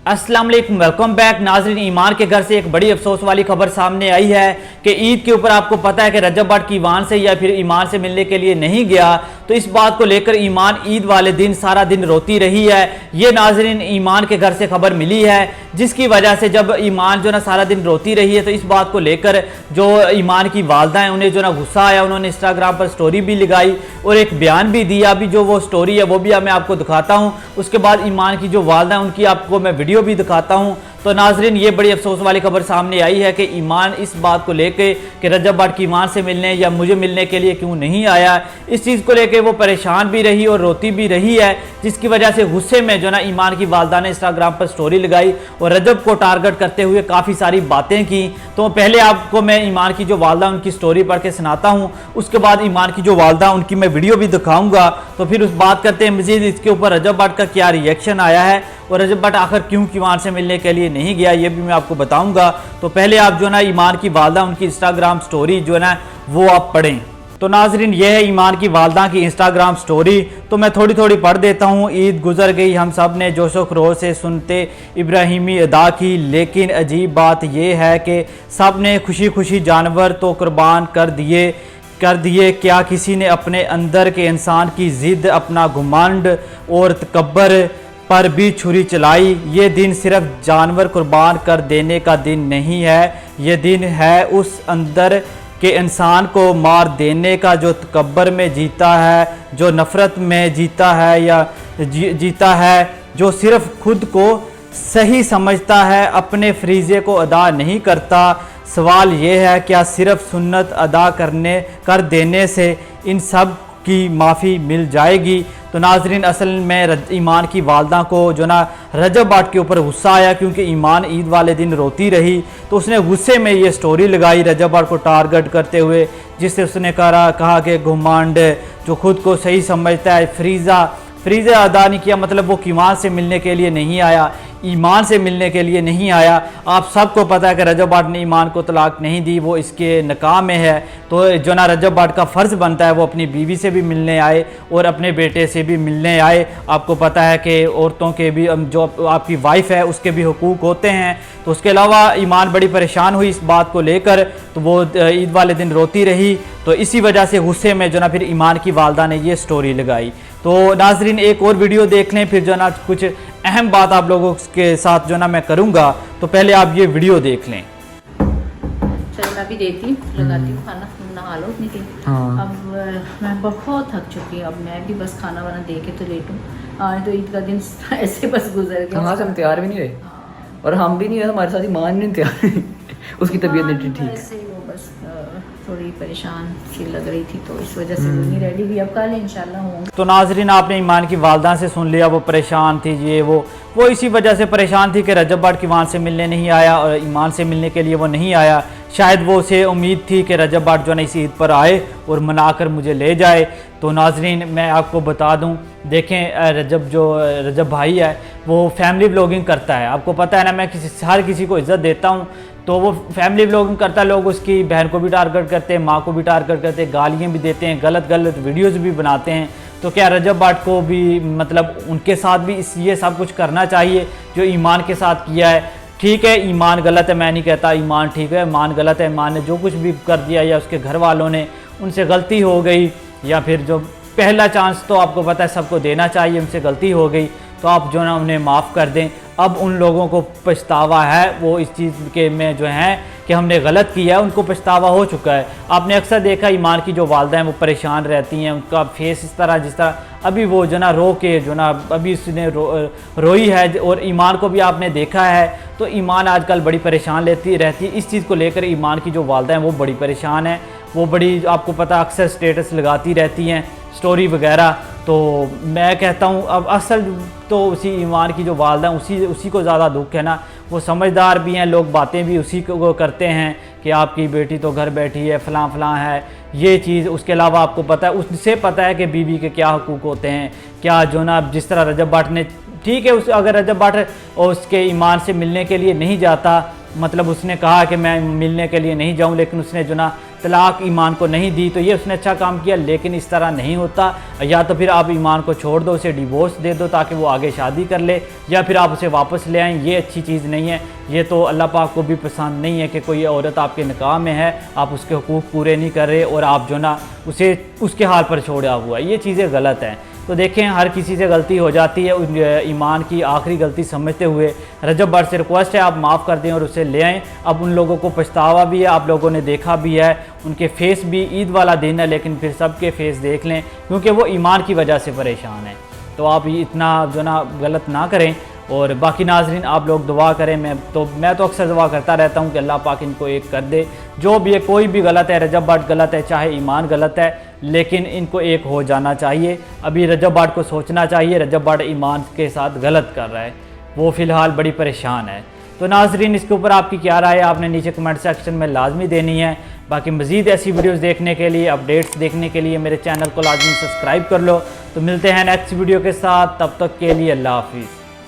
अस्सलाम वालेकुम, welcome back. नाज़रीन, ईमान के घर से एक बड़ी अफसोस वाली खबर सामने आई है कि ईद के ऊपर आपको पता है कि रजब भट्ट की ईमान से या फिर ईमान से मिलने के लिए नहीं गया, तो इस बात को लेकर ईमान ईद वाले दिन सारा दिन रोती रही है। ये नाज़रीन ईमान के घर से खबर मिली है, जिसकी वजह से जब ईमान जो ना सारा दिन रोती रही है तो इस बात को लेकर जो ईमान की वालदा हैं उन्हें जो ना गुस्सा आया। उन्होंने इंस्टाग्राम पर स्टोरी भी लगाई और एक बयान भी दिया। अभी जो वो स्टोरी है वो भी मैं आपको दिखाता हूँ। उसके बाद ईमान की जो वालदा है उनकी आपको मैं वीडियो भी दिखाता हूं। तो नाजरीन, ये बड़ी अफसोस वाली खबर सामने आई है कि ईमान इस बात को लेके कि रजब भट्ट की ईमान से मिलने या मुझे मिलने के लिए क्यों नहीं आया, इस चीज़ को लेके वो परेशान भी रही और रोती भी रही है, जिसकी वजह से गुस्से में जो ना ईमान की वालदा ने इंस्टाग्राम पर स्टोरी लगाई और रजब को टारगेट करते हुए काफ़ी सारी बातें की। तो पहले आपको मैं ईमान की जो वालदा उनकी स्टोरी पढ़ के सुनाता हूँ, उसके बाद ईमान की जो वालदा उनकी मैं वीडियो भी दिखाऊंगा। तो फिर उस बात करते हैं मजीद इसके ऊपर रजब भट्ट का क्या रिएक्शन आया है और रजब भट्ट आखिर क्यों ईमान से मिलने के लिए नहीं गया, ये भी मैं आपको बताऊंगा। तो पहले आप जो ना ईमान की वालदा उनकी इंस्टाग्राम स्टोरी जो है ना वो आप पढ़ें। तो नाजरीन, ये है ईमान की वालदा की इंस्टाग्राम स्टोरी। तो मैं थोड़ी थोड़ी पढ़ देता हूँ। ईद गुजर गई, हम सब ने जोशो खरोश से सुनते इब्राहिमी अदा की, लेकिन अजीब बात यह है कि सब ने खुशी खुशी जानवर तो कुर्बान कर दिए। क्या किसी ने अपने अंदर के इंसान की ज़िद, अपना घुमंड और तकब्बर पर भी छुरी चलाई? ये दिन सिर्फ जानवर कुर्बान कर देने का दिन नहीं है, ये दिन है उस अंदर के इंसान को मार देने का जो तकब्बर में जीता है, जो नफ़रत में जीता है या जीता है, जो सिर्फ खुद को सही समझता है, अपने फरीज़े को अदा नहीं करता। सवाल ये है, क्या सिर्फ सुन्नत अदा कर देने से इन सब की माफ़ी मिल जाएगी? तो नाजरीन, असल में ईमान की वालदा को जो ना रजब भट्ट के ऊपर गुस्सा आया, क्योंकि ईमान ईद वाले दिन रोती रही, तो उसने गुस्से में ये स्टोरी लगाई रजब भट्ट को टारगेट करते हुए, जिससे उसने कहा कि घुमंड, जो खुद को सही समझता है, फरीज़ा अदा नहीं किया, मतलब वो ईमान से मिलने के लिए नहीं आया, ईमान से मिलने के लिए नहीं आया। आप सबको पता है कि रजब भट्ट ने ईमान को तलाक नहीं दी, वो इसके निकाह में है। तो जो ना रजब भट्ट का फ़र्ज़ बनता है वो अपनी बीवी से भी मिलने आए और अपने बेटे से भी मिलने आए। आपको पता है कि औरतों के भी, जो आपकी वाइफ है उसके भी हुकूक होते हैं। तो उसके अलावा ईमान बड़ी परेशान हुई इस बात को लेकर, तो वो ईद वाले दिन रोती रही। तो इसी वजह से गुस्से में जो ना फिर ईमान की वालदा ने ये स्टोरी लगाई। तो नाजरीन, एक और वीडियो देख लें, फिर जो ना कुछ अहम बात आप लोगों के साथ जो ना मैं करूँगा। तो पहले आप ये वीडियो देख लें। चलो मैं भी देती हूँ, लगाती हूँ खाना, नहा लो अपनी दिन। हाँ। अब मैं बहुत थक चुकी हूँ, अब मैं भी बस खाना वाना दे के तो लेटूँ। आज तो ईद का दिन ऐसे बस गुजर गया। हाँ, हम तैयार भी नहीं रहे और हम भी नहीं है, हमारे साथ ही मान नहीं तैयार उसकी तबीयत नहीं ठीक। ऐसे ही वो बस थोड़ी परेशान सी लग रही थी, तो इस वजह से वो नहीं रेडी हुई। अब कल इंशाल्लाह होंगे। तो नाजरीन, आपने ईमान की वालदा से सुन लिया, वो परेशान थी, ये वो इसी वजह से परेशान थी कि रजब भट्ट की ईमान से मिलने नहीं आया और ईमान से मिलने के लिए वो नहीं आया। शायद वो उसे उम्मीद थी कि रजब भट्ट जो है इस ईद पर आए और मनाकर मुझे ले जाए। तो नाजरीन, मैं आपको बता दूं, देखें रजब भाई है वो फैमिली व्लॉगिंग करता है। आपको पता है ना, मैं हर किसी को इज़्ज़त देता हूं, तो वो फैमिली व्लॉगिंग करता है। लोग उसकी बहन को भी टारगेट करते हैं, माँ को भी टारगेट करते हैं, गालियाँ भी देते हैं, गलत वीडियोज़ भी बनाते हैं। तो क्या रजब भट्ट को भी, मतलब उनके साथ भी ये सब कुछ करना चाहिए जो ईमान के साथ किया है? ठीक है, ईमान गलत है, मैं नहीं कहता ईमान ठीक है, ईमान गलत है। ईमान ने जो कुछ भी कर दिया या उसके घर वालों ने, उनसे गलती हो गई, या फिर जो पहला चांस तो आपको पता है सबको देना चाहिए, उनसे गलती हो गई तो आप जो ना उन्हें माफ़ कर दें। अब उन लोगों को पछतावा है, वो इस चीज़ के में जो है कि हमने गलत किया है, उनको पछतावा हो चुका है। आपने अक्सर देखा ईमान की जो वालदा हैं वो परेशान रहती हैं, उनका फेस इस तरह जिस तरह अभी वो जो ना रो के जो ना अभी उसने रोई है, और ईमान को भी आपने देखा है। तो ईमान आजकल बड़ी परेशान रहती है इस चीज़ को लेकर। ईमान की जो वालदा हैं वो बड़ी परेशान है, वो बड़ी, आपको पता अक्सर स्टेटस लगाती रहती हैं, स्टोरी वगैरह। तो मैं कहता हूँ अब असल तो उसी ईमान की जो वालदा है उसी को ज़्यादा दुख है ना। वो समझदार भी हैं, लोग बातें भी उसी को करते हैं कि आपकी बेटी तो घर बैठी है, फ़लाँ है, ये चीज़। उसके अलावा आपको पता है, उससे पता है कि बीवी के क्या हुकूक होते हैं, क्या जो ना जिस तरह रजब भट्ट ने, ठीक है, अगर रजब भट्ट उसके ईमान से मिलने के लिए नहीं जाता मतलब उसने कहा कि मैं मिलने के लिए नहीं जाऊं, लेकिन उसने जो ना तलाक ईमान को नहीं दी, तो ये उसने अच्छा काम किया। लेकिन इस तरह नहीं होता, या तो फिर आप ईमान को छोड़ दो, उसे डिवोर्स दे दो ताकि वो आगे शादी कर ले, या फिर आप उसे वापस ले आएँ। ये अच्छी चीज़ नहीं है, ये तो अल्लाह पाक को भी पसंद नहीं है कि कोई औरत आपके निकाह में है, आप उसके हुकूक पूरे नहीं कर रहे और आप जो ना उसे उसके हाल पर छोड़ा हुआ है। ये चीज़ें गलत हैं। तो देखें, हर किसी से गलती हो जाती है। ईमान की आखिरी गलती समझते हुए रजब भट्ट से रिक्वेस्ट है आप माफ़ कर दें और उसे ले आएँ। अब उन लोगों को पछतावा भी है, आप लोगों ने देखा भी है, उनके फेस भी ईद वाला दिन है, लेकिन फिर सबके फेस देख लें, क्योंकि वो ईमान की वजह से परेशान है। तो आप इतना जो ना गलत ना करें। और बाकी नाजरीन, आप लोग दुआ करें। मैं तो अक्सर दुआ करता रहता हूँ कि अल्लाह पाक इनको एक कर दे। जो भी है, कोई भी गलत है, रजब भट्ट गलत है, चाहे ईमान गलत है, लेकिन इनको एक हो जाना चाहिए। अभी रजब भट्ट को सोचना चाहिए, रजब भट्ट ईमान के साथ गलत कर रहा है, वो फ़िलहाल बड़ी परेशान है। तो नाजरीन, इसके ऊपर आपकी क्या राय है, आपने नीचे कमेंट सेक्शन में लाजमी देनी है। बाकी मज़ीद ऐसी वीडियोस देखने के लिए, अपडेट्स देखने के लिए मेरे चैनल को लाजमी सब्सक्राइब कर लो। तो मिलते हैं नेक्स्ट वीडियो के साथ, तब तक के लिए अल्लाह हाफिज़।